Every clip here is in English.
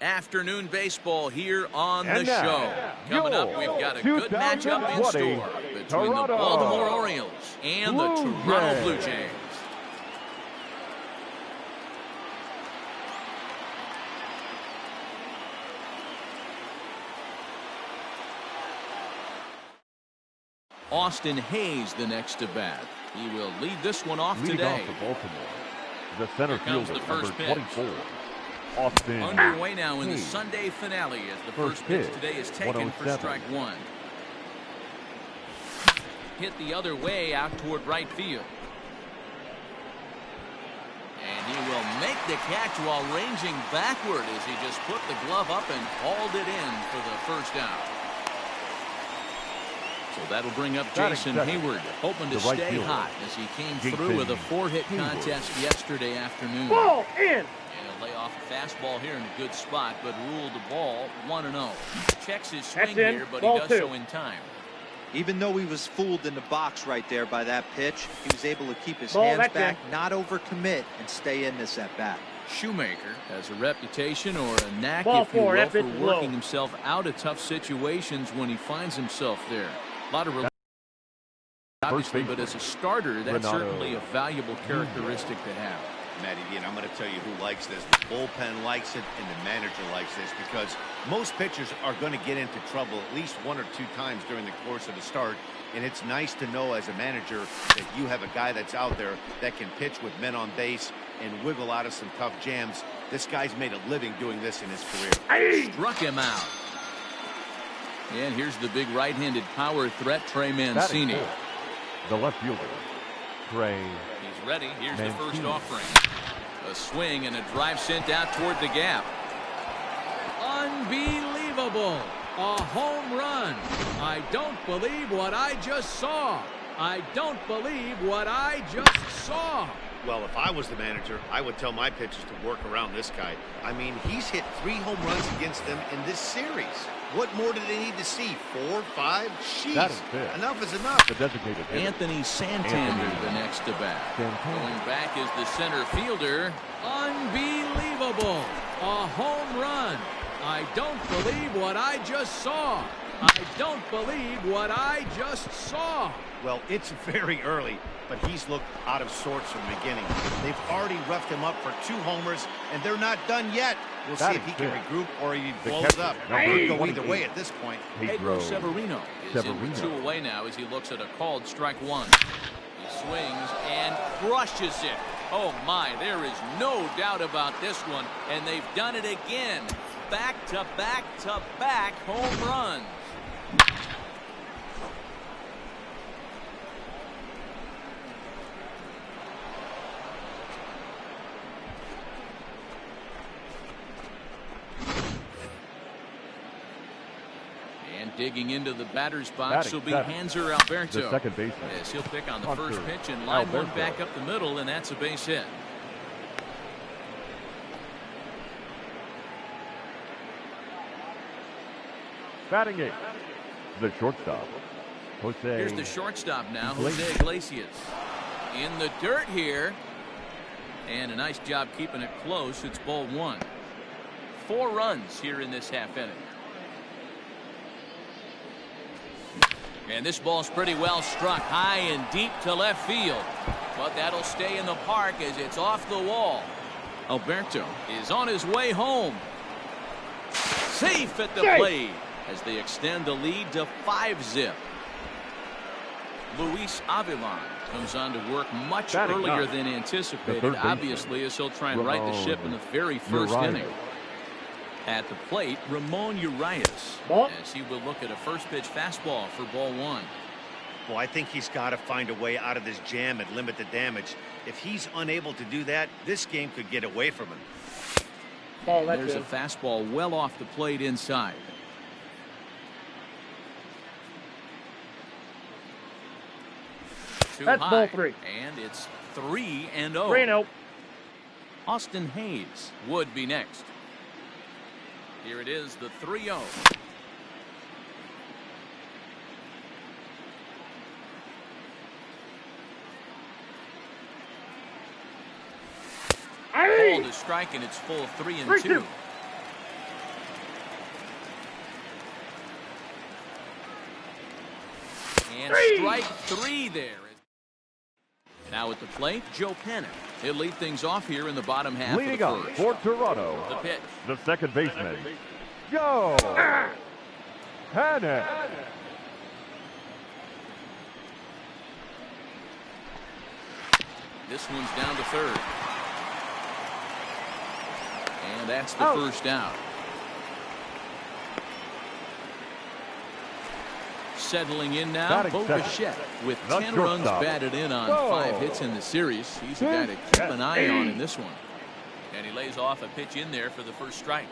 Afternoon baseball here on the show. Coming up, we've got a good matchup in store between the Baltimore Orioles and the Toronto Blue Jays. Austin Hayes the next to bat. He will lead this one off today. Off for Baltimore, the center fielder, the first number 24. Austin underway now in the Sunday finale as the first pitch today is taken for strike one. Hit the other way out toward right field. And he will make the catch while ranging backward as he just put the glove up and hauled it in for the first out. So that'll bring up Jason Hayward, hoping to stay hot as he came through with a 4-hit contest yesterday afternoon. Ball in. And he'll lay off a fastball here in a good spot, but ruled the ball 1-0. Checks his swing here, but he does so in time. Even though he was fooled in the box right there by that pitch, he was able to keep his hands back, not overcommit, and stay in this at-bat. Shoemaker has a reputation or a knack, if you will, for working himself out of tough situations when he finds himself there. A lot of obviously, but as a starter, that's certainly a valuable characteristic to have. Matty D, and I'm going to tell you who likes this. The bullpen likes it, and the manager likes this, because most pitchers are going to get into trouble at least 1 or 2 times during the course of the start, and it's nice to know as a manager that you have a guy that's out there that can pitch with men on base and wiggle out of some tough jams. This guy's made a living doing this in his career. Struck him out. And here's the big right-handed power threat, Trey Mancini. The left fielder, Trey. He's ready. Here's the first offering. A swing and a drive sent out toward the gap. Unbelievable. A home run. I don't believe what I just saw. I don't believe what I just saw. Well, if I was the manager, I would tell my pitchers to work around this guy. I mean, he's hit 3 home runs against them in this series. What more do they need to see? 4, 5? Jeez. Enough is enough. The designated hitter. Anthony Santander the next to bat. Going back is the center fielder. Unbelievable. A home run. I don't believe what I just saw. I don't believe what I just saw. Well, it's very early, but he's looked out of sorts from the beginning. They've already roughed him up for 2 homers, and they're not done yet. We'll see if he can regroup or he blows up. It could go either way at this point. Pedro Severino is in with 2 away now as he looks at a called strike 1. He swings and crushes it. Oh my, there is no doubt about this one, and they've done it again. Back to back to back home runs. Digging into the batter's box will be Hanser Alberto. The second baseman. Yes, he'll pick on the first pitch and line one back up the middle, and that's a base hit. Batting it. The shortstop, Jose. Here's the shortstop now, Jose Iglesias. In the dirt here. And a nice job keeping it close. It's ball 1. 4 runs here in this half inning. And this ball's pretty well struck high and deep to left field. But that'll stay in the park as it's off the wall. Alberto is on his way home. Safe at the plate as they extend the lead to 5-zip. Luis Avilan comes on to work much earlier than anticipated, obviously, as he'll try and right the ship in the very first inning. At the plate, Ramon Urias, as he will look at a first pitch fastball for ball 1. Well, I think he's got to find a way out of this jam and limit the damage. If he's unable to do that, this game could get away from him. There's a fastball well off the plate inside. Too That's high, ball 3. And it's 3-0. 3-0. Austin Hayes would be next. Here it is, the 3-0. Called a strike, and it's full 3-2. And strike 3 there. Now at the plate, Joe Panic. He'll lead things off here in the bottom half Leading of up the first. for Toronto, The pitch. the second baseman, Joe Panic. This one's down to third. And that's the first out. Settling in now, Bo Bichette with 10 runs batted in on 5 hits in the series. He's a guy to keep an eye on in this one. And he lays off a pitch in there for the first strike.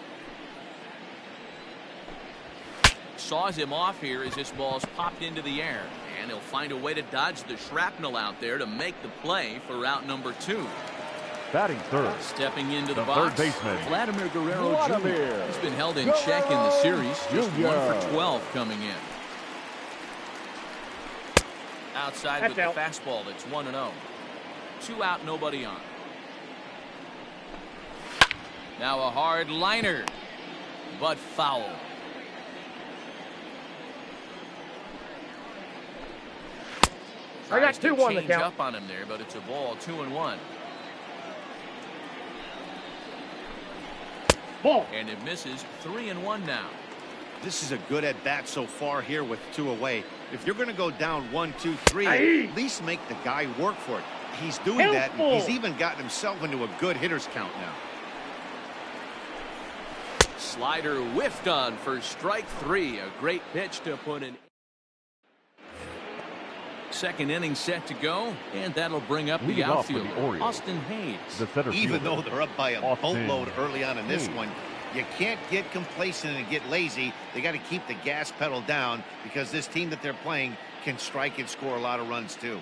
Saws him off here as this ball's popped into the air. And he'll find a way to dodge the shrapnel out there to make the play for out number 2. Batting third. Stepping into the third box, baseman, Vladimir Guerrero Jr. He's been held in check in the series. Just 1 for 12 coming in. Outside with the fastball, it's 1-0. 2 out, nobody on. Now a hard liner, but foul. I got 2 on the count. Up on him there, but it's a ball, 2-1. Ball. And it misses, 3-1 now. This is a good at bat so far here with 2 away. If you're going to go down 1, 2, 3, at least make the guy work for it. He's doing that. And he's even gotten himself into a good hitter's count now. Slider whiffed on for strike 3. A great pitch to put in. Second inning set to go, and that'll bring up the outfielder, Austin Hayes. Even though they're up by a boatload early on in this one, you can't get complacent and get lazy. They got to keep the gas pedal down because this team that they're playing can strike and score a lot of runs too.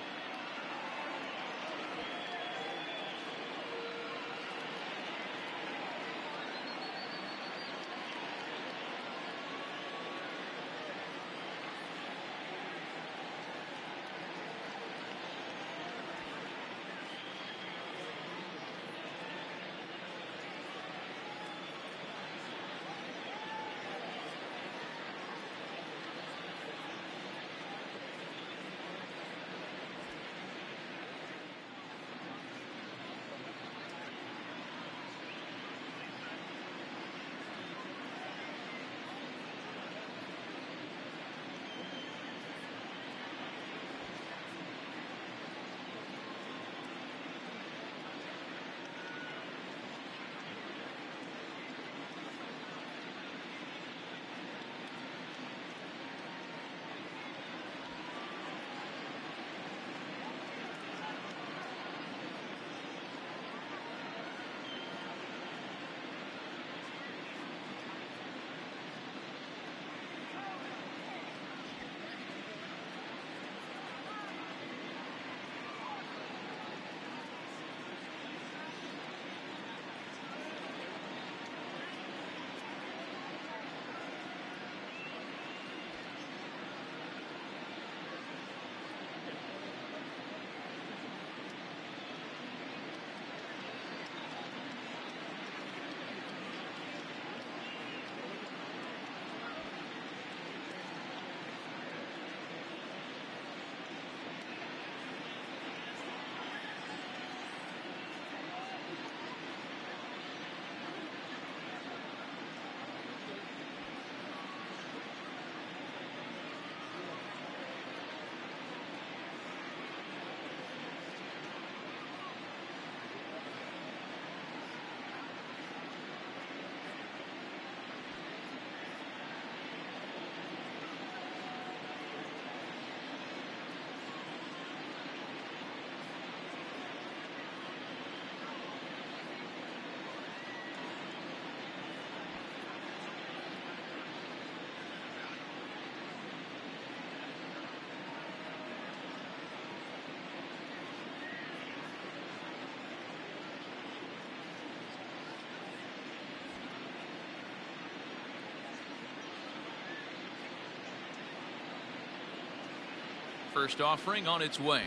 First offering on its way.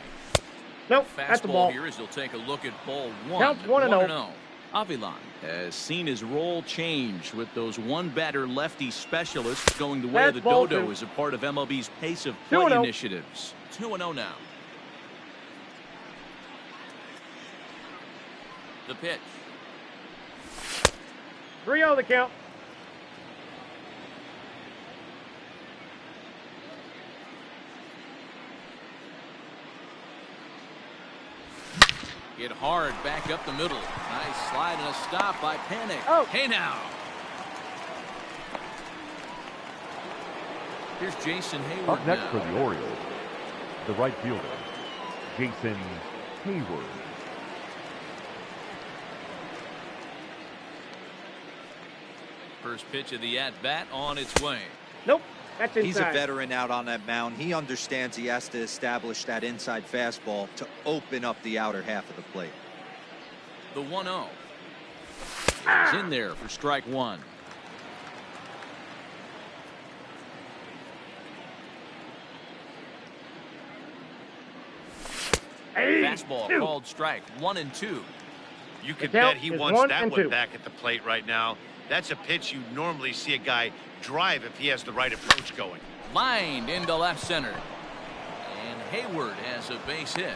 Nope, that's the Fastball ball. here as he'll take a look at ball 1. Counts 1-0. Avilan has seen his role change with those one-batter lefty specialists going the way of the Dodo as a part of MLB's pace of play initiatives. 2-0 now. The pitch. 3-0 the count. Hit hard back up the middle. Nice slide and a stop by Panic. Oh. Hey now. Here's Jason Hayward. Up next now for the Orioles, the right fielder, Jason Hayward. First pitch of the at-bat on its way. Nope. That's inside. He's a veteran out on that mound. He understands he has to establish that inside fastball to open up the outer half of the plate. The 1-0. He's in there for strike one. Fastball called strike 1-2. You could bet he wants that one back at the plate right now. That's a pitch you normally see a guy drive if he has the right approach going. Lined into left center. And Hayward has a base hit.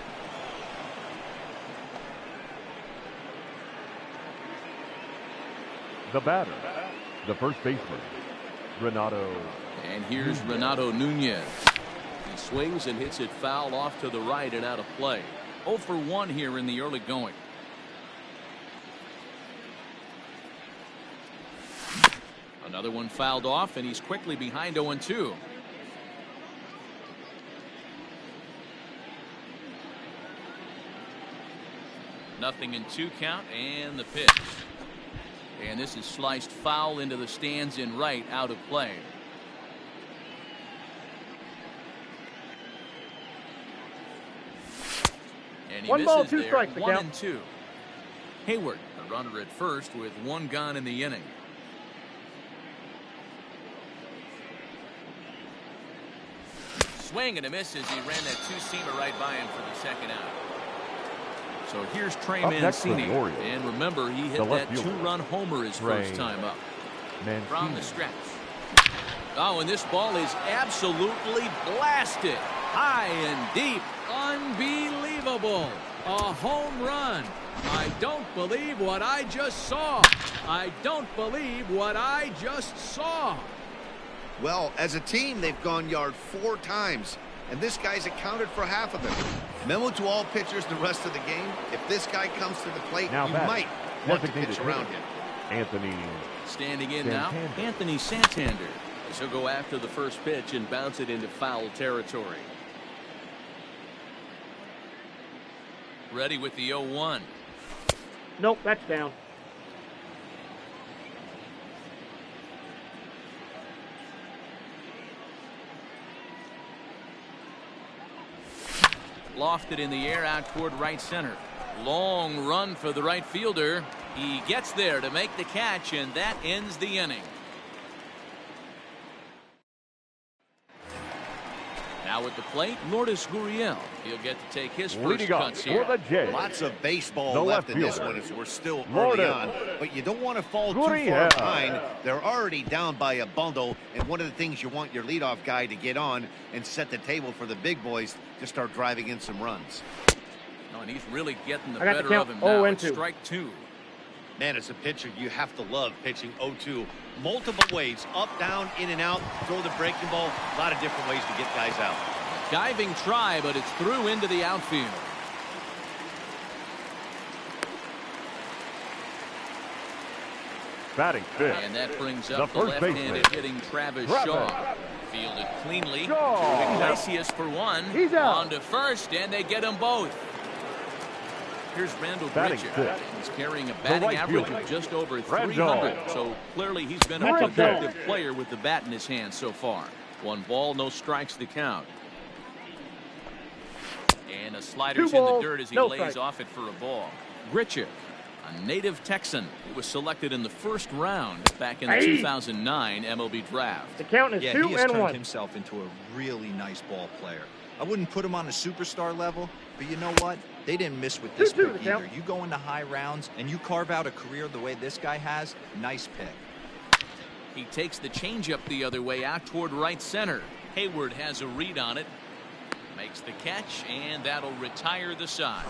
The batter, the first baseman, Renato. And here's Renato Nunez. He swings and hits it foul off to the right and out of play. 0 for 1 here in the early going. Another one fouled off, and he's quickly behind 0-2. Nothing in 2 count, and the pitch. And this is sliced foul into the stands in right, out of play. And he misses there. 1-2. Hayward, the runner at first with 1 gone in the inning. Swing and a miss as he ran that two-seamer right by him for the second out. So here's Trey Mancini. And remember, he hit that 2-run homer his first time up. From the stretch. Oh, and this ball is absolutely blasted. High and deep. Unbelievable. A home run. I don't believe what I just saw. I don't believe what I just saw. Well, as a team, they've gone yard 4 times, and this guy's accounted for half of them. Memo to all pitchers the rest of the game. If this guy comes to the plate, now you might want to pitch around him. Anthony. Standing in now, Anthony Santander. He'll go after the first pitch and bounce it into foul territory. Ready with the 0-1. Nope, that's down. Lofted in the air out toward right center. Long run for the right fielder. He gets there to make the catch, and that ends the inning. Now at the plate, Lourdes Gurriel. He'll get to take his first cuts here. Lots of baseball left in this one as we're still early on, but you don't want to fall too far behind. They're already down by a bundle, and one of the things you want your leadoff guy to get on and set the table for the big boys to start driving in some runs. Oh, and he's really getting the better of him now. It's strike 2. Man, as a pitcher, you have to love pitching 0-2. Multiple ways, up, down, in and out, throw the breaking ball. A lot of different ways to get guys out. Diving try, but it's through into the outfield. Batting fifth. And that brings up the left-handed hitting Travis Shaw. Fielded cleanly. Iglesias for 1. He's out. On to first, and they get them both. Here's Randall Grichuk. He's carrying a batting average of just over 300. So clearly he's been a productive player with the bat in his hand so far. 1 ball, no strikes to count. And a slider's in the dirt as he lays off it for a ball. Grichuk, a native Texan who was selected in the first round back in the 2009 MLB draft. The count is 2-1. He has turned himself into a really nice ball player. I wouldn't put him on a superstar level, but you know what? They didn't miss with this 2-2 pick the count. either. You go into high rounds and you carve out a career the way this guy has, nice pick. He takes the changeup the other way out toward right center. Hayward has a read on it. Makes the catch, and that'll retire the side.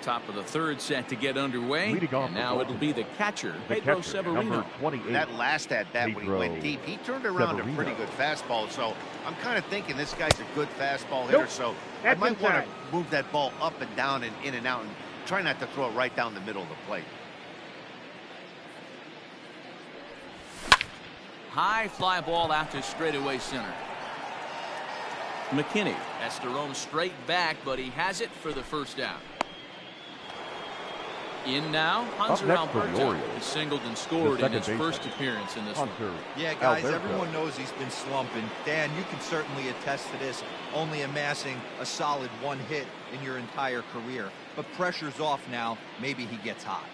Top of the third set to get underway. And now it'll be the catcher, Pedro Severino. Number 28. That last at bat when he went deep, he turned around a pretty good fastball. So I'm kind of thinking this guy's a good fastball hitter. Nope. So I That's might want inside. to move that ball up and down and in and out and try not to throw it right down the middle of the plate. High fly ball out to straightaway center. McKinney has to roam straight back, but he has it for the first out. In now, Hunter next for the Alberto Orioles, has singled and scored in his second first baseman, appearance in this one. Hunter Yeah, guys, Alberto. everyone knows he's been slumping. Dan, you can certainly attest to this, only amassing a solid 1 hit in your entire career. But pressure's off now. Maybe he gets hot.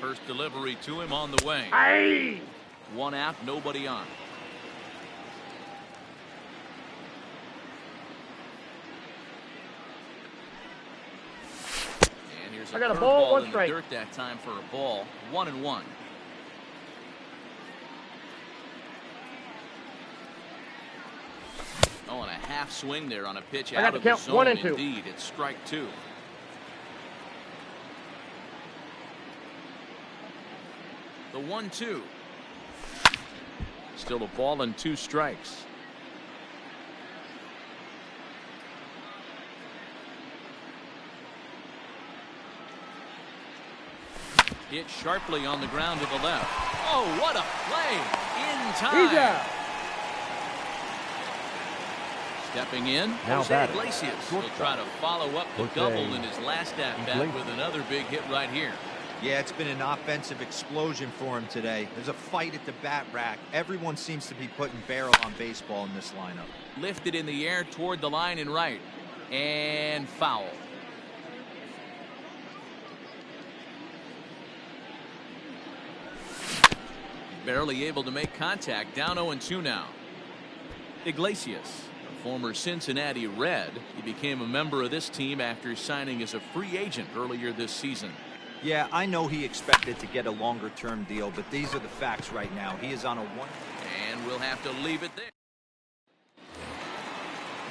First delivery to him on the way. Aye. One out, nobody on. And here's I got a curveball ball, one in the strike. dirt that time for a ball. 1-1. Oh, and a half swing there on a pitch I got out to of the count zone. 1 and 2. Indeed, it's strike 2. The 1-2. Still a ball and 2 strikes. Hit sharply on the ground to the left. Oh, what a play! In time. He's out. Stepping in, Now Jose batting. Iglesias will try to follow up the Jose double in his last at-bat Iglesias. with another big hit right here. Yeah, it's been an offensive explosion for him today. There's a fight at the bat rack. Everyone seems to be putting barrel on baseball in this lineup. Lifted in the air toward the line and right. And foul. Barely able to make contact. Down 0-2 now. Iglesias, a former Cincinnati Red. He became a member of this team after signing as a free agent earlier this season. Yeah, I know he expected to get a longer-term deal, but these are the facts right now. He is on a one. And we'll have to leave it there.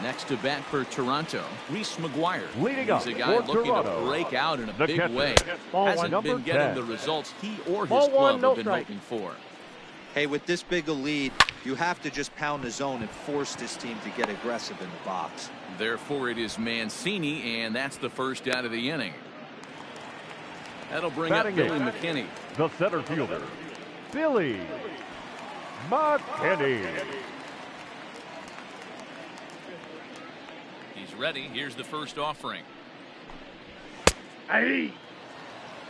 Next to bat for Toronto, Reese McGuire. Leading up He's a guy for looking Toronto, to break out in a the big catcher. way. Ball Hasn't one. been Number getting 10. the results he or his Ball club one, no have been strike. hoping for. Hey, with this big a lead, you have to just pound the zone and force this team to get aggressive in the box. Therefore, it is Mancini, and that's the first out of the inning. That'll bring Batting up Billy eighth. McKinney. The center fielder, Billy McKinney. He's ready. Here's the first offering. Aye.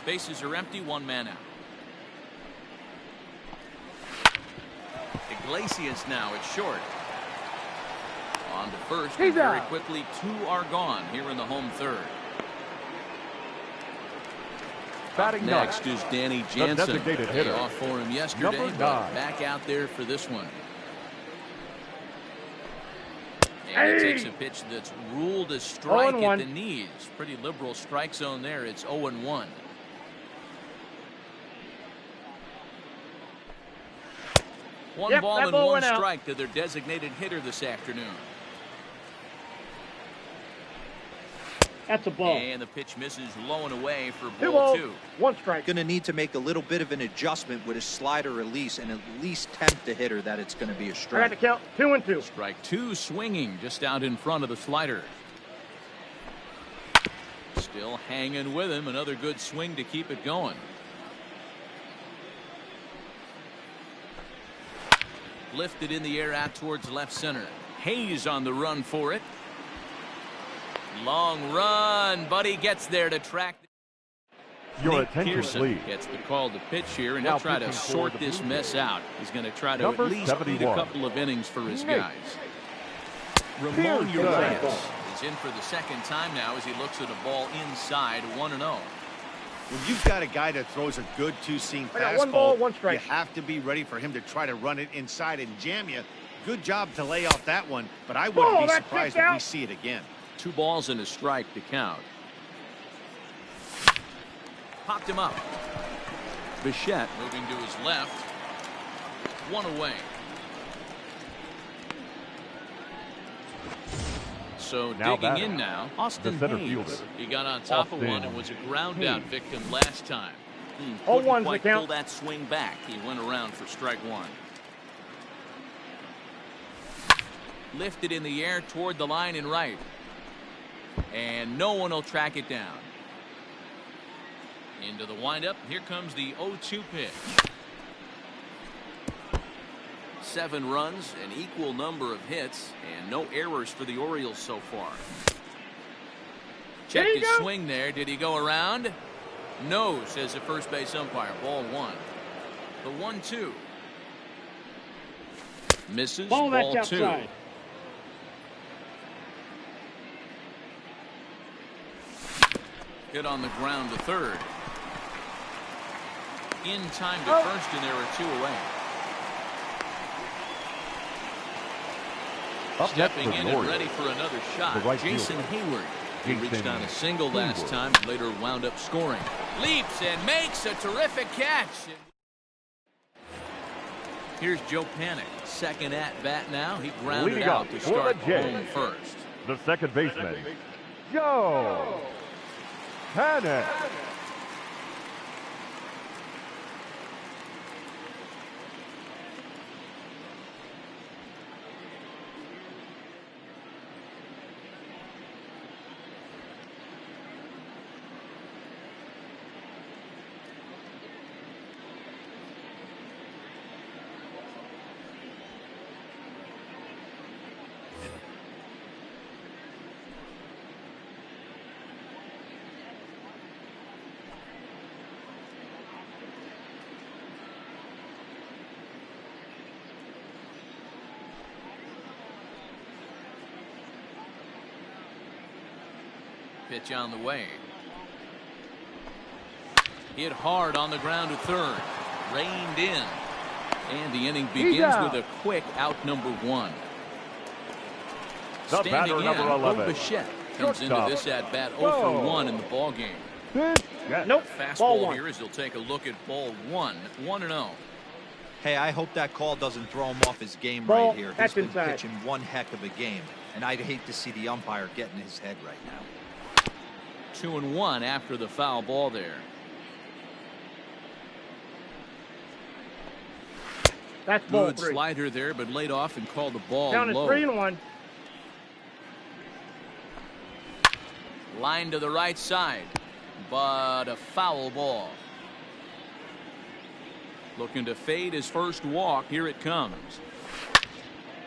Bases are empty, 1 man out. Iglesias now at short. On to first. He's and very out. quickly, 2 are gone here in the home third. Batting Next ninth, is Danny the Jansen. designated Day hitter, off for him yesterday, number but 9. back out there for this one. And he takes a pitch that's ruled a strike at 0-1. the knees. Pretty liberal strike zone there. It's 0-1. One Yep, ball that and ball 1 went out. strike to their designated hitter this afternoon. That's a ball. And the pitch misses low and away for 2 ball balls, 2. 1 strike. Going to need to make a little bit of an adjustment with his slider release and at least tempt the hitter that it's going to be a I got strike. to count 2 and 2. Strike 2 swinging just out in front of the slider. Still hanging with him. Another good swing to keep it going. Lifted in the air out towards left center. Hayes on the run for it. Long run, but he gets there to track. Your Nick attention, Pearson please. gets the call to pitch here, and Now he'll try to pitching for sort the this Blue mess Jays. out. He's going to try to Number at least lead a 71. couple of innings for his Nick guys. Ramon Pearson. Urias is in for the second time now as he looks at a ball inside 1-0. When you've got a guy that throws a good two-seam I got fastball, 1 ball, 1 strike. you have to be ready for him to try to run it inside and jam you. Good job to lay off that one, but I wouldn't Ball, be that's surprised kicked if we out. see it again. 2 balls and a strike to count. Popped him up. Bichette moving to his left. 1 away. So Now digging batting, in now, Austin center Hayes. fielder, He got on top of Austin one and was a ground out Hayes. victim last time. Couldn't 0-1's the quite count. pull that swing back. He went around for strike 1. Lifted in the air toward the line and right. And no one will track it down. Into the windup. Here comes the 0-2 pitch. 7 runs, an equal number of hits, and no errors for the Orioles so far. Check There you his go. swing there. Did he go around? No, says the first base umpire. Ball 1. The 1-2. Misses. Ball, that's 2. outside. Hit on the ground to third. in time to first, and there are 2 away. Up next Stepping for the in and Orioles, ready for another shot, the right Jason fielder, Hayward. He Jason reached on a single last Hayward. time, later wound up scoring. Leaps and makes a terrific catch. Here's Joe Panic, second at bat now. He grounded Leading out up to for start the Jays, home first. the second baseman, Joe Panic. Pitch on the way. Hit hard on the ground to third. Reined in. And the inning begins with a quick out number 1. The Standing batter, in, number 11. Bo Bichette comes into Shortstop. this at bat 0 Go. for 1 in the ball game. Yes. Nope. Ball Fastball 1. here as he'll take a look at ball 1. 1-0. Hey, I hope that call doesn't throw him off his game Ball, right here. He's that's been inside. pitching one heck of a game, and I'd hate to see the umpire get in his head right now. 2-1 after the foul ball there. That's ball Good 3. slider there, but laid off and called the ball Down to low. 3-1. Line to the right side, but a foul ball. Looking to fade his first walk. Here it comes.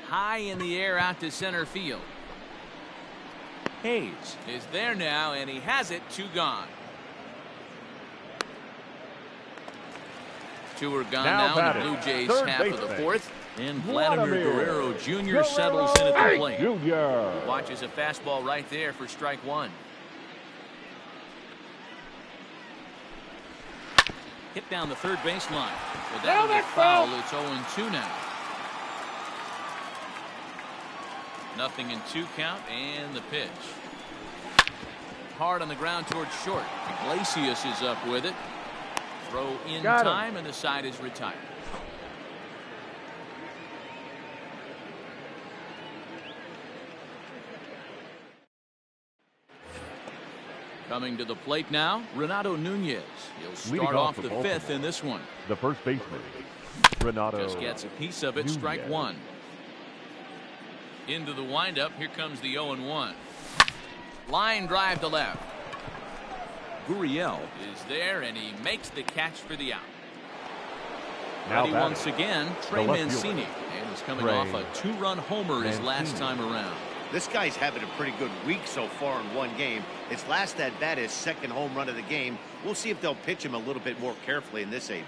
High in the air out to center field. Hayes is there now, and he has it. 2 gone. 2 are gone Now now in batting, the Blue Jays third half of the baseman, 4th. And Vladimir Vladimir Guerrero Jr. settles in at the plate. Junior. Watches a fastball right there for strike 1. Hit down the third baseline. Well, that was a foul. It's 0-2 now. Nothing in 2 count, and the pitch. Hard on the ground towards short. Iglesias is up with it. Throw in time, and the side is retired. Coming to the plate now, Renato Nunez. He'll start off the 5th in this one. The first baseman, Renato. Just gets a piece of it. Strike Nunez. 1. Into the windup. Here comes the 0-1. Line drive to left. Gurriel is there, and he makes the catch for the out. Now Ready batting, once again, the Trey left Mancini. fielder, And he's coming Trey off a 2-run homer his last Mancini. time around. This guy's having a pretty good week so far in one game. His last at bat is second home run of the game. We'll see if they'll pitch him a little bit more carefully in this AB.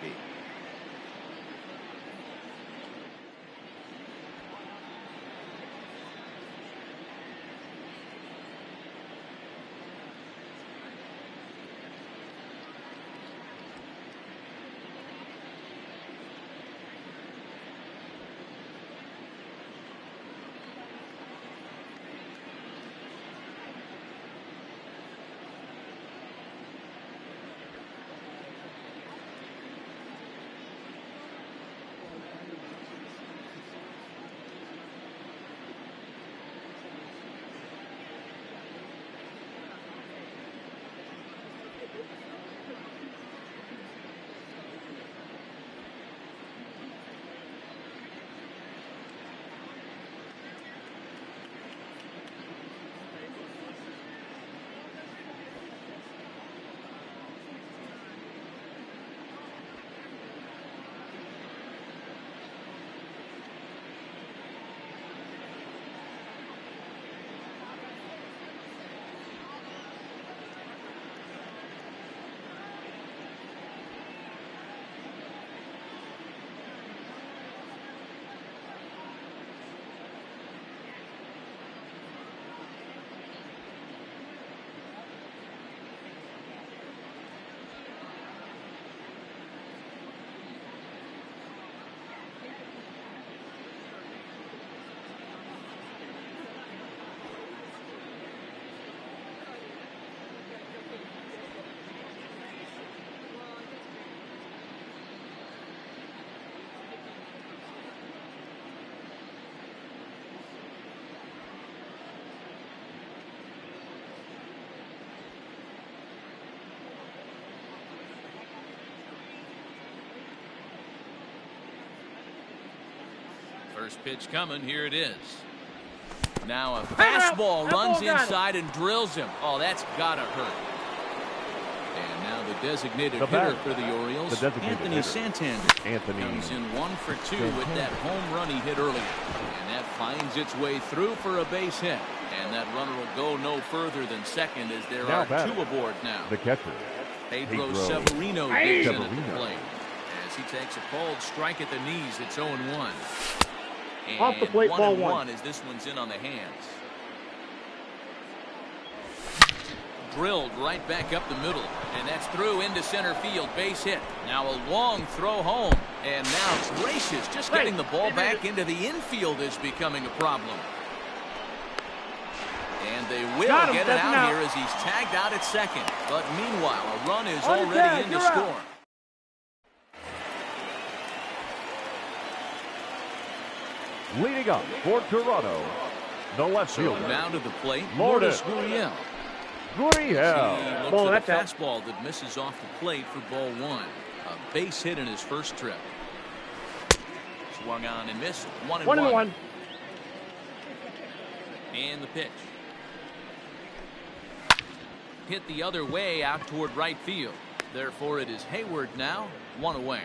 First pitch coming. Here it is. Now a fastball runs inside and drills him. Oh, that's got to hurt. And now the designated hitter for the Orioles, Anthony Santander. Comes in 1 for 2 with that home run he hit earlier. And that finds its way through for a base hit. And that runner will go no further than second as there are 2 aboard now. The catcher, Pedro Severino digs in at the plate. As he takes a cold strike at the knees, it's 0-1. And off the plate, ball 1 as this one's in on the hands. Drilled right back up the middle, and that's through into center field, base hit. Now a long throw home, and now it's gracious. Just getting the ball back into the infield is becoming a problem. And they will get it out here as he's tagged out at second. But meanwhile, a run is already in to score. leading up for Toronto, the left fielder. So now to the plate, Lourdes Gurriel. Gurriel. He looks at a fastball that misses off the plate for ball 1. A base hit in his first trip. Swung on and missed. 1-1. And the pitch. Hit the other way out toward right field. Therefore, it is Hayward now, 1 away.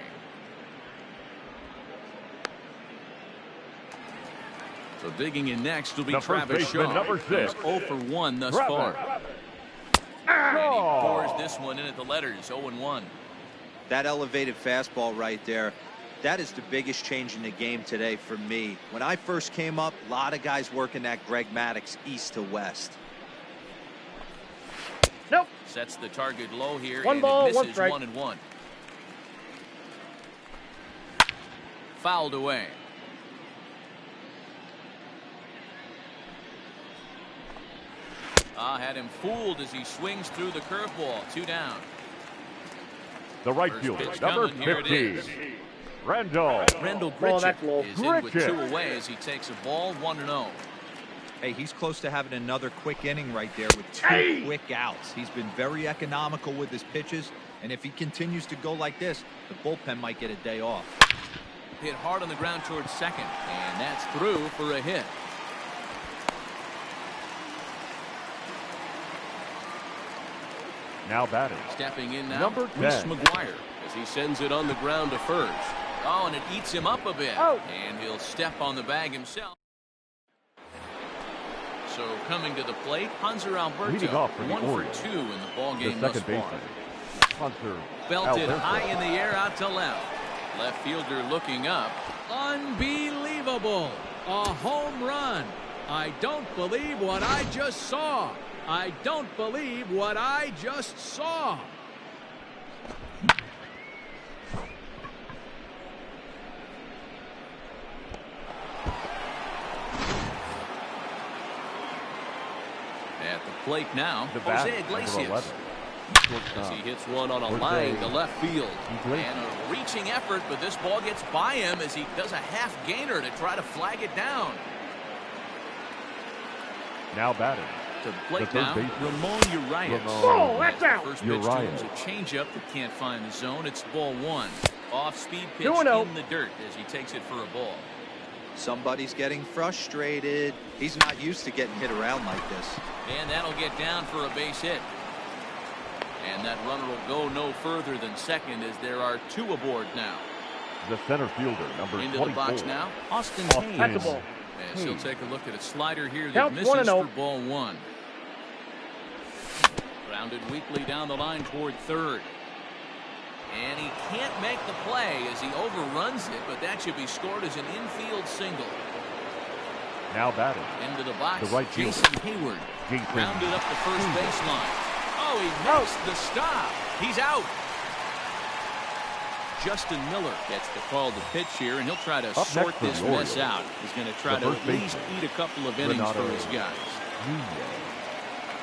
So digging in next will be Travis Shaw. Number 6. 0 for 1 thus far. And he pours this one in at the letters, 0-1. That elevated fastball right there, that is the biggest change in the game today for me. When I first came up, a lot of guys working that Greg Maddux east to west. Nope. Sets the target low here. One and ball, it misses. 1 strike. 1-1. Fouled away. Had him fooled as he swings through the curveball. 2 down. The right First fielder, pitch number coming. Here it 15. is. Rendell Grichuk is in with Grichuk. 2 away as he takes a ball, 1-0. Hey, he's close to having another quick inning right there with 2 quick outs. He's been very economical with his pitches, and if he continues to go like this, the bullpen might get a day off. Hit hard on the ground towards second, and that's through for a hit. Now batting. Stepping in now, Number 10. Reese McGuire, as he sends it on the ground to first. Oh, and it eats him up a bit. Oh. And he'll step on the bag himself. So coming to the plate, Hanser Leading Alberto, off for the 1 for Orioles. 2 in the ball The game thus second far. baseman, Hanser Belted Alberto. high in the air out to left. Left fielder looking up. Unbelievable. A home run. I don't believe what I just saw. I don't believe what I just saw. At the plate now, The bat, Jose number Iglesias. 11. As he hits one on a Jose line to left field. Iglesias. And a reaching effort, but this ball gets by him as he does a half gainer to try to flag it down. Now batting. To the plate The third now, baseman. Ramon Urias. Oh, that's out. First pitch to him is a Urias. changeup that can't find the zone. It's ball 1. Off-speed pitch 2-0. in the dirt as he takes it for a ball. Somebody's getting frustrated. He's not used to getting hit around like this. And that'll get down for a base hit. And that runner will go no further than second as there are 2 aboard now. The center fielder, number Into 24. the box now, Austin Austin. Hayes. That's a ball. As he'll take a look at a slider here that Count misses 1-0. for ball 1. Grounded weakly down the line toward third. And he can't make the play as he overruns it, but that should be scored as an infield single. Now batting. Into the box, The right fielder. Jason Hayward. Jason Rounded up the first baseline. Oh, he makes the stop. He's out. Justin Miller gets the call to pitch here, and he'll try to Up sort next for this the mess Orioles. out. He's going to try The to first at least baseman, eat a couple of innings Renato for his guys. Nunez.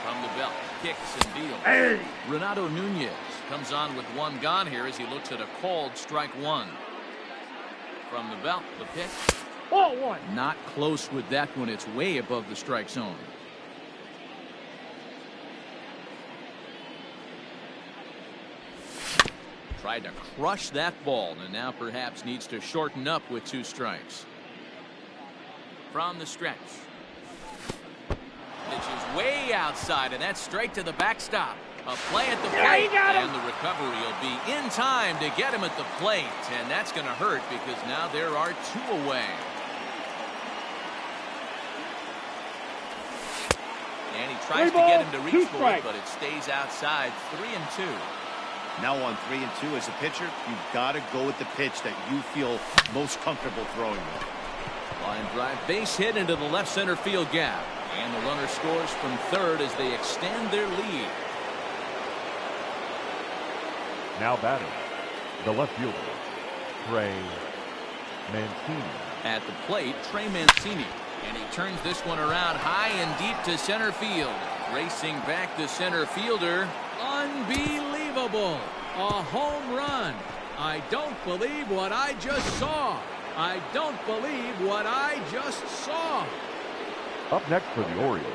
From the belt, kicks and deals. Hey. Renato Nunez comes on with 1 gone here as he looks at a called strike 1. From the belt, the pitch. Ball 1. Not close with that one. It's way above the strike zone. Tried to crush that ball and now perhaps needs to shorten up with 2 strikes. from the stretch. Pitch is way outside, and that's straight to the backstop. A play at the plate, and the recovery will be in time to get him at the plate, and that's going to hurt because now there are 2 away. And he tries to get him to reach for it, but it stays outside. 3-2. Now on 3-2 as a pitcher, you've got to go with the pitch that you feel most comfortable throwing with. Line drive, base hit into the left center field gap. And the runner scores from third as they extend their lead. Now batting, the left fielder, Trey Mancini. At the plate, Trey Mancini. And he turns this one around high and deep to center field. Racing back the center fielder. Unbelievable. A home run. I don't believe what I just saw. I don't believe what I just saw. Up next for the Orioles,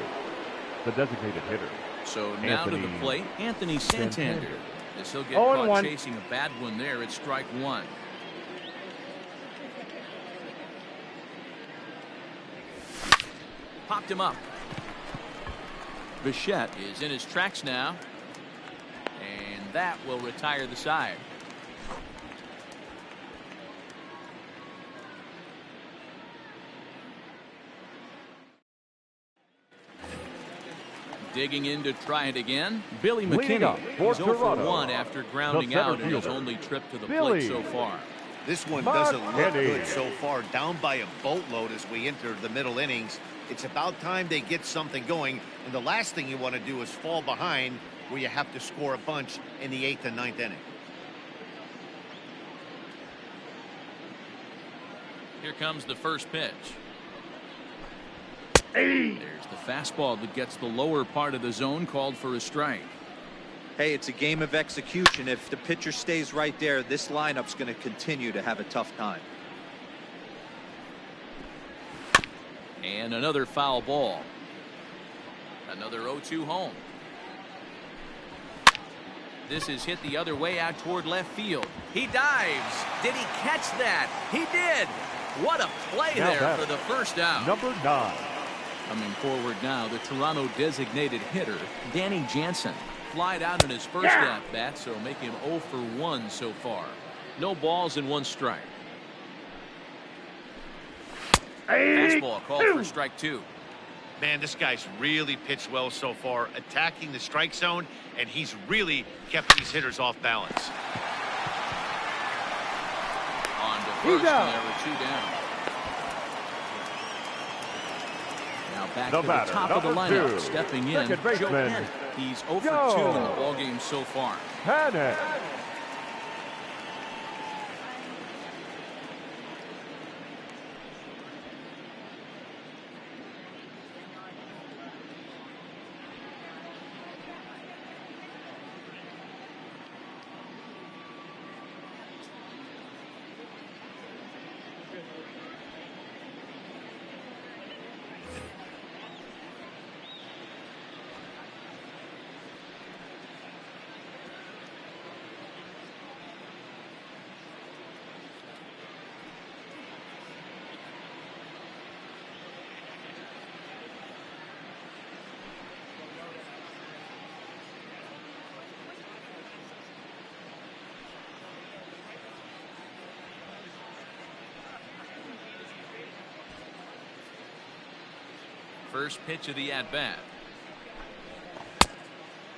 the designated hitter. So now to the plate, Anthony Santander. As he'll get 0-1. caught chasing a bad one there at strike 1. Popped him up. Bichette is in his tracks now. And that will retire the side. Digging in to try it again. Billy McKinney. He's 0 for 1 after grounding out in his only trip to the plate so far. This one doesn't look good so far. Down by a boatload as we enter the middle innings. It's about time they get something going. And the last thing you want to do is fall behind where you have to score a bunch in the 8th and 9th inning. Here comes the first pitch. There's the fastball that gets the lower part of the zone, called for a strike. Hey, it's a game of execution. If the pitcher stays right there, this lineup's going to continue to have a tough time. And another foul ball. Another 0-2 home. This is hit the other way out toward left field. He dives. Did he catch that? He did. What a play there for the first out. Number 9. Coming forward now, the Toronto designated hitter, Danny Jansen. Flied out in his first at-bat, so making him 0 for 1 so far. No balls and 1 strike. Fastball called for strike 2. Man, this guy's really pitched well so far, attacking the strike zone, and he's really kept these hitters off balance. On to first, and there were 2 down. Now back to the top of the lineup, stepping in, Joe Kent. He's 0 for 2 in the ballgame so far. Panic. First pitch of the at-bat.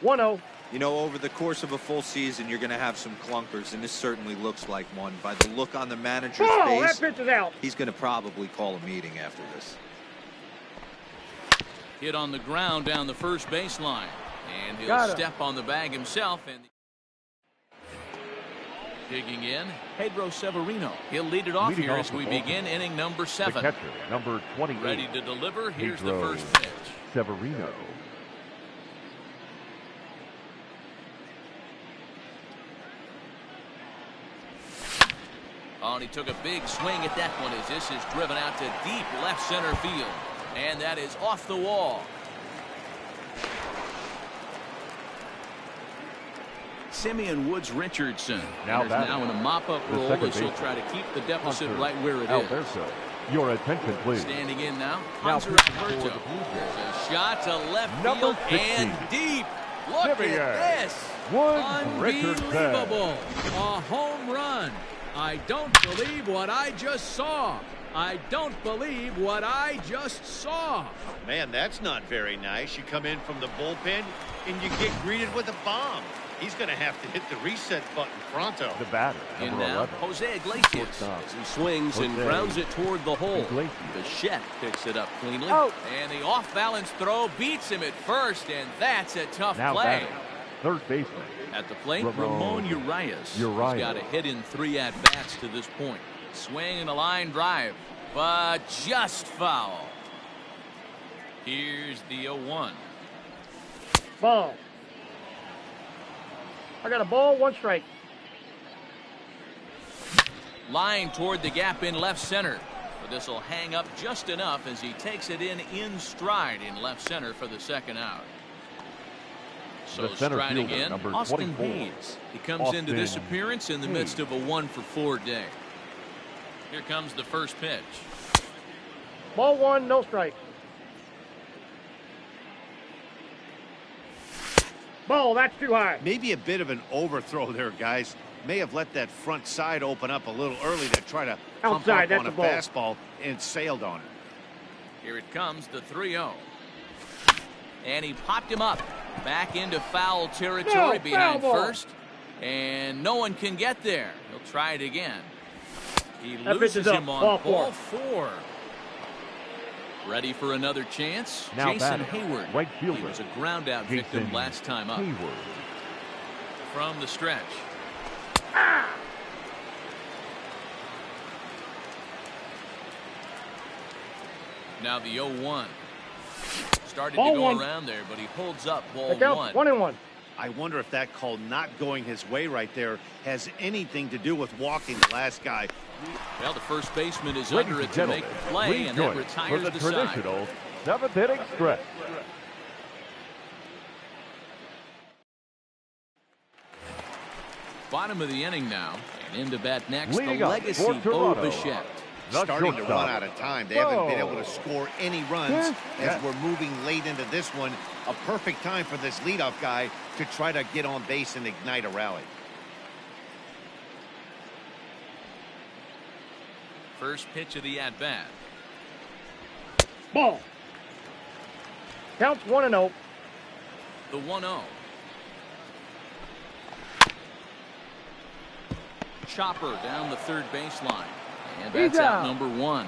1-0. You know, over the course of a full season, you're going to have some clunkers, and this certainly looks like one. By the look on the manager's face, that pitch is out. he's going to probably call a meeting after this. Hit on the ground down the first baseline. And he'll step on the bag himself. And digging in, Pedro Severino. He'll lead it off here as we begin inning number 7. The catcher, number 28. Ready to deliver. Here's Pedro the first pitch. Severino. Oh, and he took a big swing at that one as this is driven out to deep left center field. And that is off the wall. Simeon Woods Richardson Now in a mop-up role as he'll try to keep the deficit right where it is. Your attention, please. Standing in now, Now Hunter pitching for the Alberto. Blue Jays. There's a shot to left Number field 16. and deep. Look Simeon. at this. Unbelievable. A home run. I don't believe what I just saw. I don't believe what I just saw. Man, that's not very nice. You come in from the bullpen and you get greeted with a bomb. He's going to have to hit the reset button pronto. The batter, In number now, 11. Jose Iglesias Shortstop. as he swings and Jose grounds it toward the hole. Iglesias. Bichette picks it up cleanly. Out. And the off-balance throw beats him at first, and that's a tough Now play. batting, third baseman. At the plate, Ramon Ramon Urias. Urias. He's got a hit in 3 at-bats to this point. Swing and a line drive, but just foul. Here's the 0-1. Ball. I got a ball, 1 strike. Line toward the gap in left center. But this will hang up just enough as he takes it in stride in left center for the second out. So The center striding fielder, in, number Austin 24. Hayes. He comes into this Austin appearance in the Hayes. midst of a 1-for-4 day. Here comes the first pitch. Ball 1, no strike. Ball, that's too high. Maybe a bit of an overthrow there, guys. May have let that front side open up a little early to try to pump Outside, up on that's a the ball. fastball and sailed on it. Here it comes, the 3-0. And he popped him up. Back into foul territory No, behind foul ball. first. And no one can get there. He'll try it again. He That pitch loses is up. him on Ball ball 4. 4. Ready for another chance? Now Jason batting, Hayward. right He fielder. was a ground out victim Jason last time up. Hayward. From the stretch. Now the 0-1. Started Ball to go 1. around there, but he holds up ball That counts 1. 1-1. I wonder if that call not going his way right there has anything to do with walking the last guy. Well, the first baseman is Ladies under and it to gentlemen, make the play, please and join that us retires for the the side. traditional 7th inning stretch. Bottom of the inning now, and into bat next, Leading the up legacy for Bo Toronto, Bichette. the Starting to shortstop. run out of time. They haven't been Whoa. able to score any runs Yes. as we're moving late into this one. A perfect time for this leadoff guy to try to get on base and ignite a rally. First pitch of the at-bat. Ball. Counts 1-0. The 1-0. Chopper down the third baseline. And that's He's out out. number 1.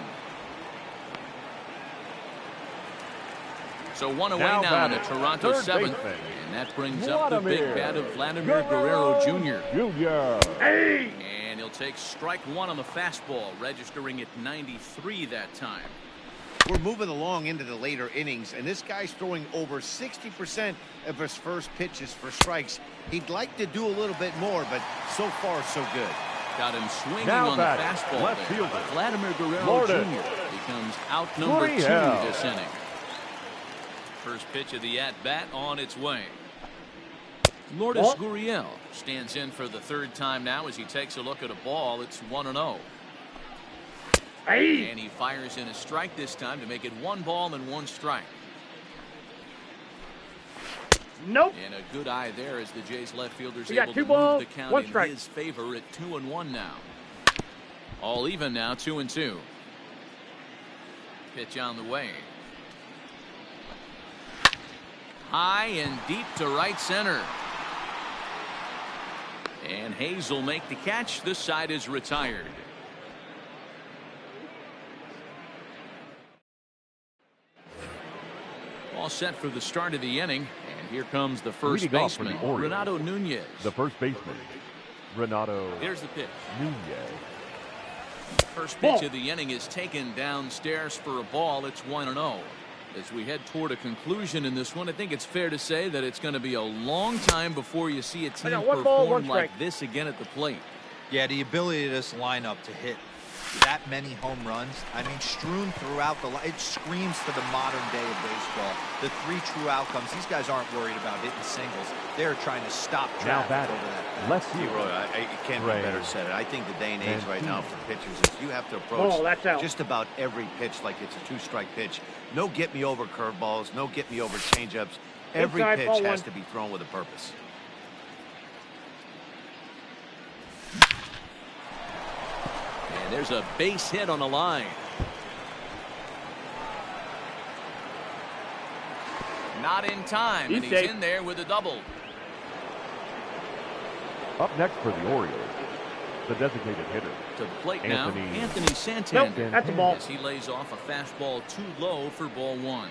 So 1 away Now now in the batting, Toronto third 7th. baseman, And that brings up the big Vladimir bat of Vladimir Guerrero Jr. Jr. Hey! And he'll take strike 1 on the fastball, registering at 93 that time. We're moving along into the later innings, and this guy's throwing over 60% of his first pitches for strikes. He'd like to do a little bit more, but so far, so good. Got him swinging Now on the batting, fastball left there. fielder, Vladimir Guerrero Lourdes. Jr. becomes out number 2 Gurriel. this inning. First pitch of the at-bat on its way. Lourdes Ball. Gurriel stands in for the 3rd time now as he takes a look at a ball. It's 1-0. Hey! And he fires in a strike this time to make it 1 ball and 1 strike. Nope. And a good eye there as the Jays left fielder's We got able 2 to balls, move the count 1 in strike. his favor at 2-1 now. All even now, 2-2. Pitch on the way. High and deep to right center. And Hayes will make the catch. This side is retired. All set for the start of the inning. And here comes the first Leading off for the baseman, Orioles, Renato Nunez. The first baseman, Renato Here's the pitch. Nunez. First Ball. pitch of the inning is taken downstairs for a ball. It's 1-0. As we head toward a conclusion in this one, I think it's fair to say that it's going to be a long time before you see a team got 1 ball, 1 perform like strike. this again at the plate. Yeah, the ability of this lineup to hit that many home runs, I mean, strewn throughout it screams to the modern day of baseball. The 3 true outcomes. These guys aren't worried about hitting singles. They're trying to stop traffic over that. Left Roy, field. it can't be better said. I think the day and age right now for pitchers is you have to approach just about every pitch like it's a 2-strike pitch. No get-me-over curveballs, no get-me-over changeups. Every pitch has to be thrown with a purpose. And there's a base hit on the line. Not in time, and he's in there with a double. Up next for the Orioles, the designated hitter. To the plate now, Anthony Santander. Nope, that's a ball. As he lays off a fastball too low for ball 1.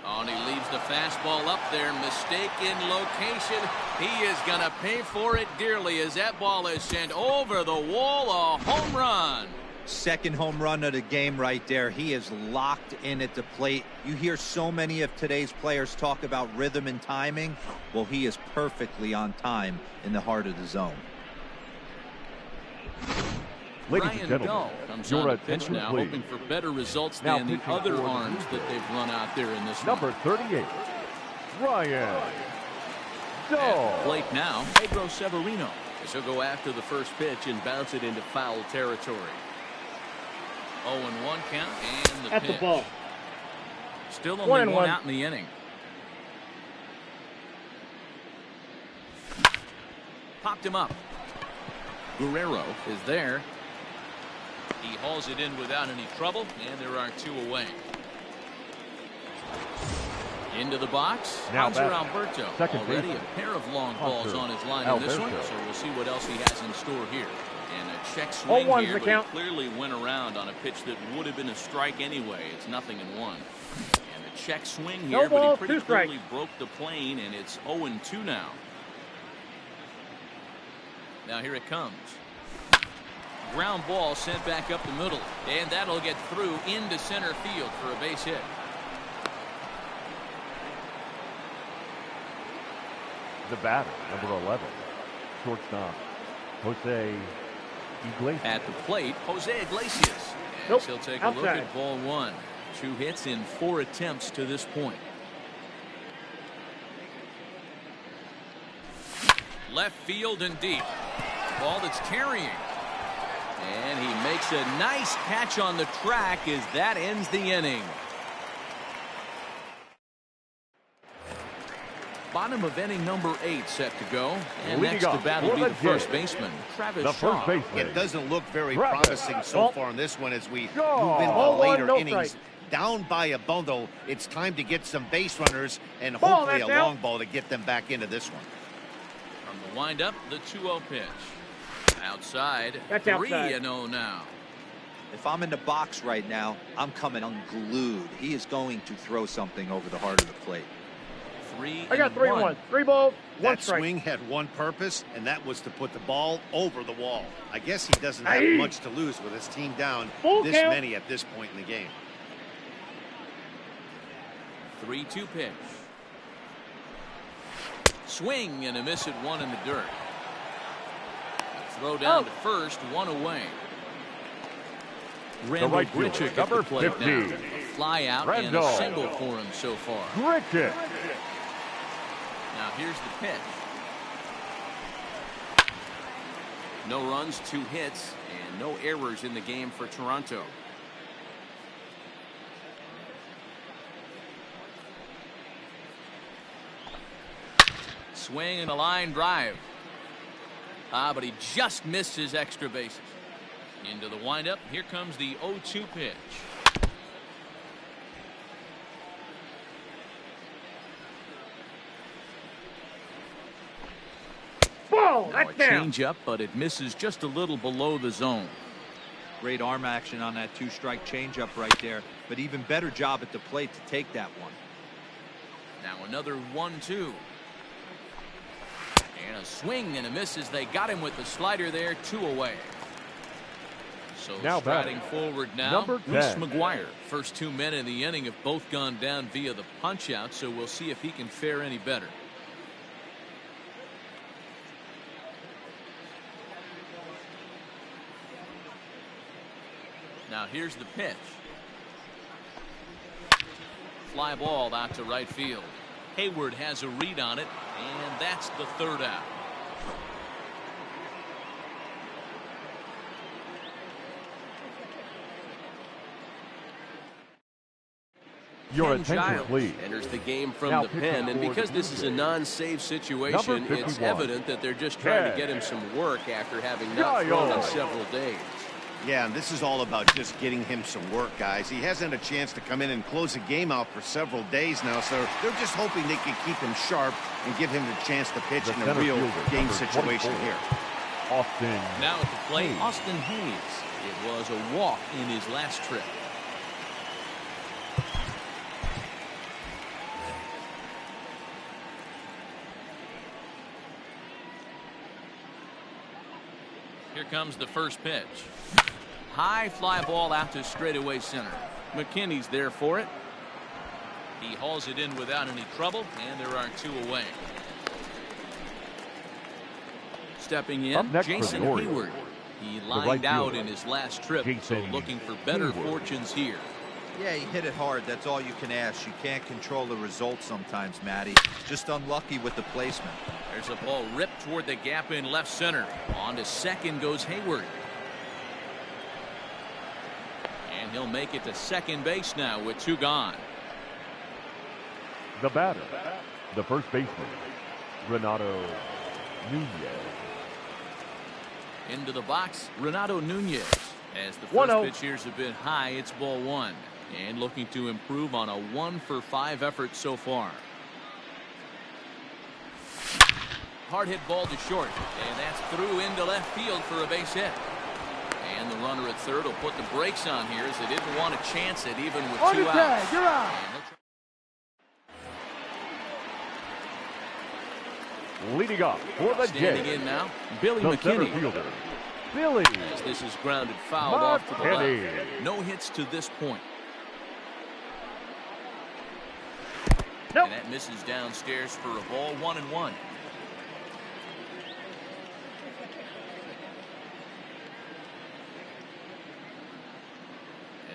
Oh, and he leaves the fastball up there. Mistaken location. He is going to pay for it dearly as that ball is sent over the wall. A home run. Second home run of the game right there. He is locked in at the plate. You hear so many of today's players talk about rhythm and timing. Well, he is perfectly on time in the heart of the zone. Ladies Ryan and gentlemen, Dull comes your on the pitch attention, now, please. hoping for better results Now than the pitching other for the arms Blue that they've run out there in this Number one. 38, Ryan Dull. At the plate now, Pedro Severino. As he'll go after the first pitch and bounce it into foul territory. 0-1 count and the That's pitch. a ball. Still only 1-1. one out in the inning. Popped him up. Guerrero is there. He hauls it in without any trouble, and there are 2 away. Into the box. Now Hunter back. Alberto. Second Already baseman. a pair of long balls Hunter on his line in this one, Alberto. so we'll see what else he has in store here. And a check swing 0-1's here, the but count. he clearly went around on a pitch that would have been a strike anyway. It's 0-1. And a check swing here, No ball, but he pretty 2 strikes. clearly broke the plane, and it's 0-2 now. Now here it comes. Ground ball sent back up the middle, and that'll get through into center field for a base hit. The batter, number 11, shortstop, Jose Iglesias. At the plate, Jose Iglesias. Nope, He'll take a look outside. at ball 1. 2 hits in 4 attempts to this point. Left field and deep. Ball that's carrying. And he makes a nice catch on the track as that ends the inning. Bottom of inning number 8 set to go. And Leading next to off bat will for be the the first Jays, baseman, Travis the Shaw. first baseman. It doesn't look very Travis. promising so far in this one as we Shaw. move into Ball the 1, later no innings. strike. Down by a bundle, it's time to get some base runners and Ball, hopefully a that's out. long ball to get them back into this one. From the windup, the 2-0 pitch. Outside, That's outside. 3-0 now. If I'm in the box right now, I'm coming unglued. He is going to throw something over the heart of the plate. 3-1. I got 3-1. 3 balls, 1 That strike. swing had one purpose, and that was to put the ball over the wall. I guess he doesn't have Aye. much to lose with his team down Full this count. many at this point in the game. 3-2 pitch. Swing and a miss at 1 in the dirt. Throw down Oh. to first, 1 away. Randall right fielder, Grichuk at number the plate 50. now. A fly out and Randall. a single for him so far. Grichuk. Now here's the pitch. No runs, 2 hits, and no errors in the game for Toronto. Swing and a line drive. But he just missed his extra bases. Into the windup. Here comes the 0-2 pitch. Ball, Now a that's down. change up, but it misses just a little below the zone. Great arm action on that 2-strike changeup right there, but even better job at the plate to take that one. Now another 1-2. And a swing and a miss as they got him with the slider there, 2 away. So Now striding batting, forward now, number Reese 10. McGuire. First 2 men in the inning have both gone down via the punch out, so we'll see if he can fare any better. Now here's the pitch. Fly ball out to right field. Hayward has a read on it, and that's the third out. Your Ken attention, Giles please. enters the game from Now the pitching pen, and for because the this is a Blue Jays, non-save situation, number it's 51, evident that they're just trying to get him some work after having not thrown in Giles. several days. Yeah, and this is all about just getting him some work, guys. He hasn't had a chance to come in and close the game out for several days now, so they're just hoping they can keep him sharp and give him the chance to pitch The in a center real fielder, game number situation 24, here. Austin. Now at the plate, Hayes. Austin Hayes. It was a walk in his last trip. Here comes the first pitch. High fly ball out to straightaway center. McKinney's there for it. He hauls it in without any trouble, and there are two away. Stepping Up in, next for the Jason Orioles, Hayward. He right lined out fielder, in his last trip, so Jason looking for better Hayward. fortunes here. Yeah, he hit it hard. That's all you can ask. You can't control the result sometimes, Matty. Just unlucky with the placement. There's a ball ripped toward the gap in left center. On to second goes Hayward. And he'll make it to second base now with two gone. The batter, the first baseman, Renato Nunez. Into the box, Renato Nunez. As the 1-0. first pitch here's a bit high, it's ball one. And looking to improve on a 1-for-5 effort so far. Hard hit ball to short, and that's through into left field for a base hit. And the runner at third will put the brakes on here as they didn't want to chance it even with On two the outs. tag, you're out. Leading up for the Standing Jays, in now, Billy the center McKinney. fielder, Billy As this is grounded foul off to the McKinney. left. No hits to this point. Nope. And that misses downstairs for a ball, 1-1.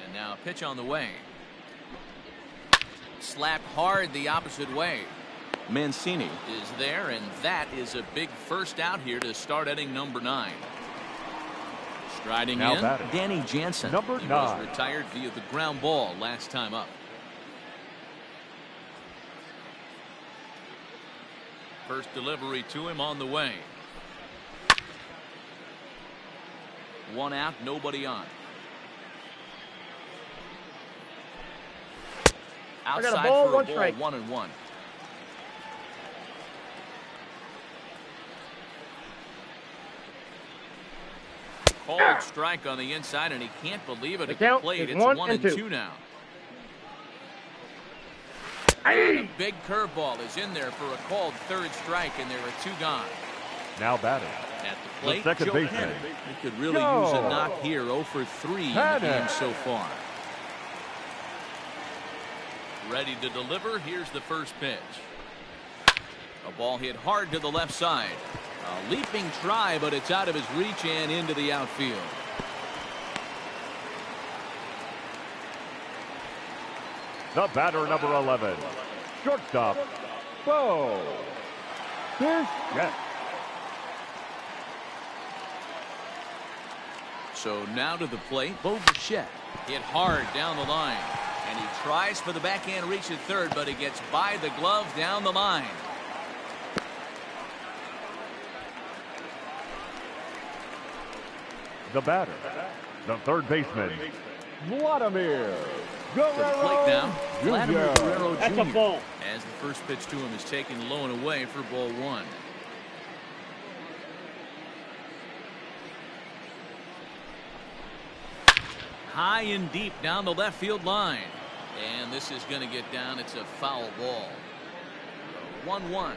And now a pitch on the way. Slapped hard the opposite way. Mancini is there, and that is a big first out here to start inning number 9. Striding Now in, batting, Danny Jansen. number He 9. was retired via the ground ball last time up. First delivery to him on the way. One out, nobody on. I got a Outside ball, for a one ball, strike. 1-1. Called strike on the inside, and he can't believe it The at the count plate. is It's 1 1 and and 2. 2 now. Hey. A big curveball is in there for a called third strike, and there are two gone. Now batting, At the plate, second Joe baseman, Henry. He could really Joe use a knock here. 0 for 3 in the Henry. game so far. Ready to deliver. Here's the first pitch. A ball hit hard to the left side. A leaping try, but it's out of his reach and into the outfield. the batter, number 11, shortstop, Bo Bichette. So now to the plate, Bo Bichette. Hit hard down the line. And he tries for the backhand reach at third, but he gets by the glove down the line. The batter, the third baseman, Vladimir To the plate now, Vladimir Jr. Guerrero That's a Jr. ball. As the first pitch to him is taken low and away for ball one. High and deep down the left field line. And this is going to get down. It's a foul ball. 1-1.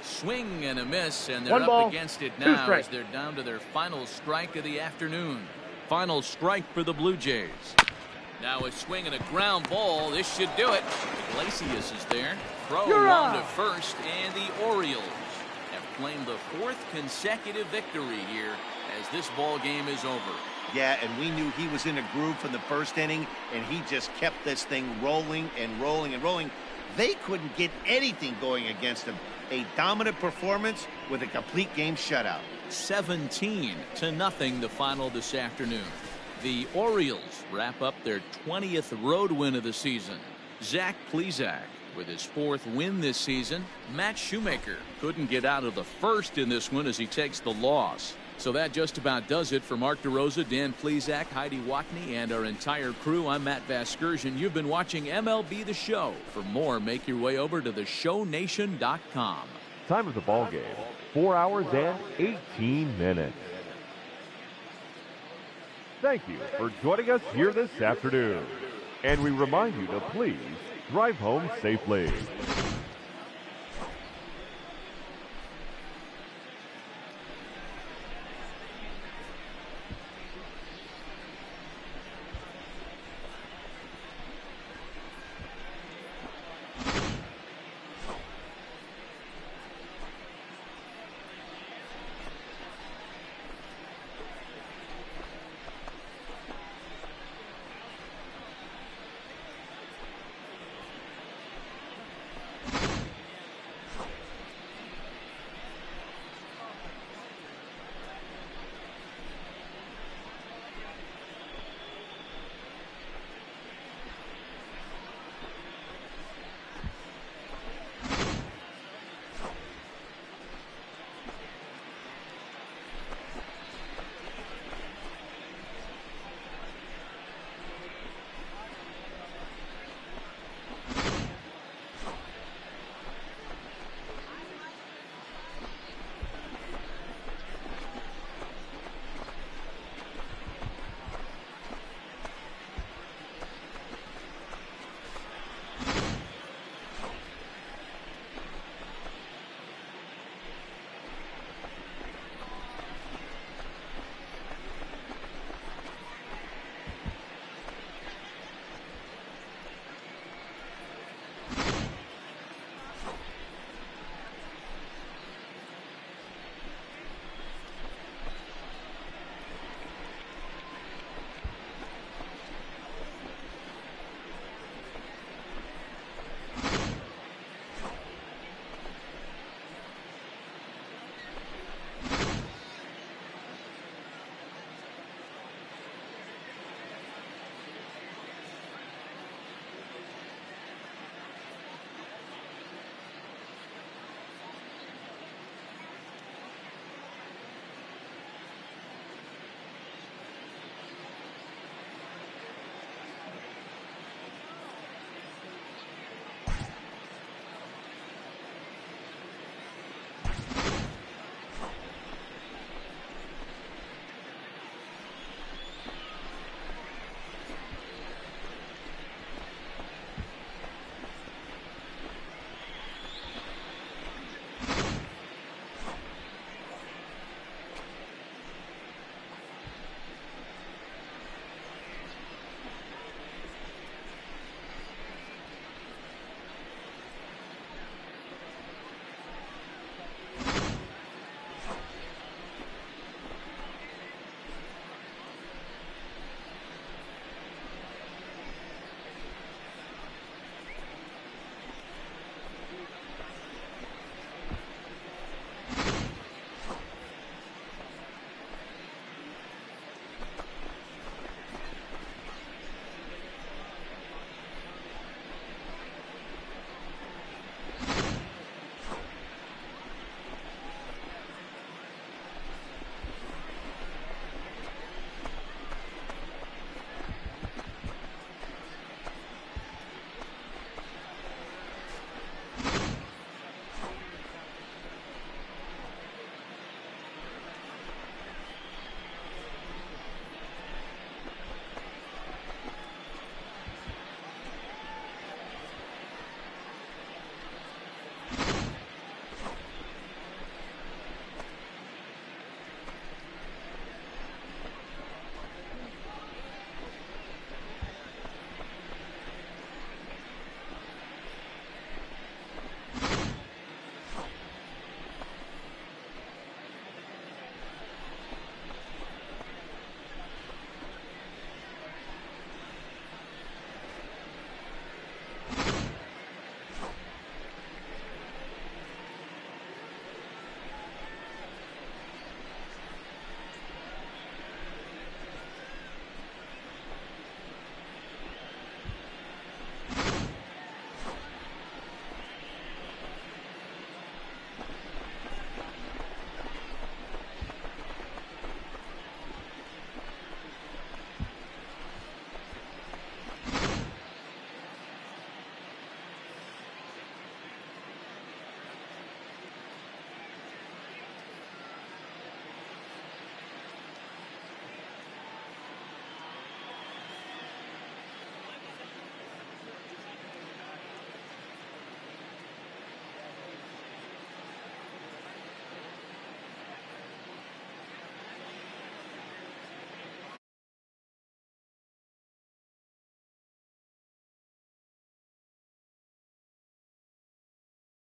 Swing and a miss, and they're One up ball, against it two now strikes. as they're down to their final strike of the afternoon. Final strike for the Blue Jays. Now a swing and a ground ball. This should do it. Iglesias is there. Throw You're on to out. first, and the Orioles have claimed the 4th consecutive victory here as this ball game is over. Yeah, and we knew he was in a groove from the first inning, and he just kept this thing rolling and rolling and rolling. They couldn't get anything going against him. A dominant performance with a complete game shutout. 17-0 the final this afternoon. The Orioles wrap up their 20th road win of the season. Zach Plesac with his 4th win this season. Matt Shoemaker couldn't get out of the first in this one as he takes the loss. So that just about does it for Mark DeRosa, Dan Plesac, Heidi Watney, and our entire crew. I'm Matt Vasgersian. You've been watching MLB The Show. For more, make your way over to theshownation.com. Time of the ball game, 4 hours and 18 minutes. Thank you for joining us here this afternoon. And we remind you to please drive home safely.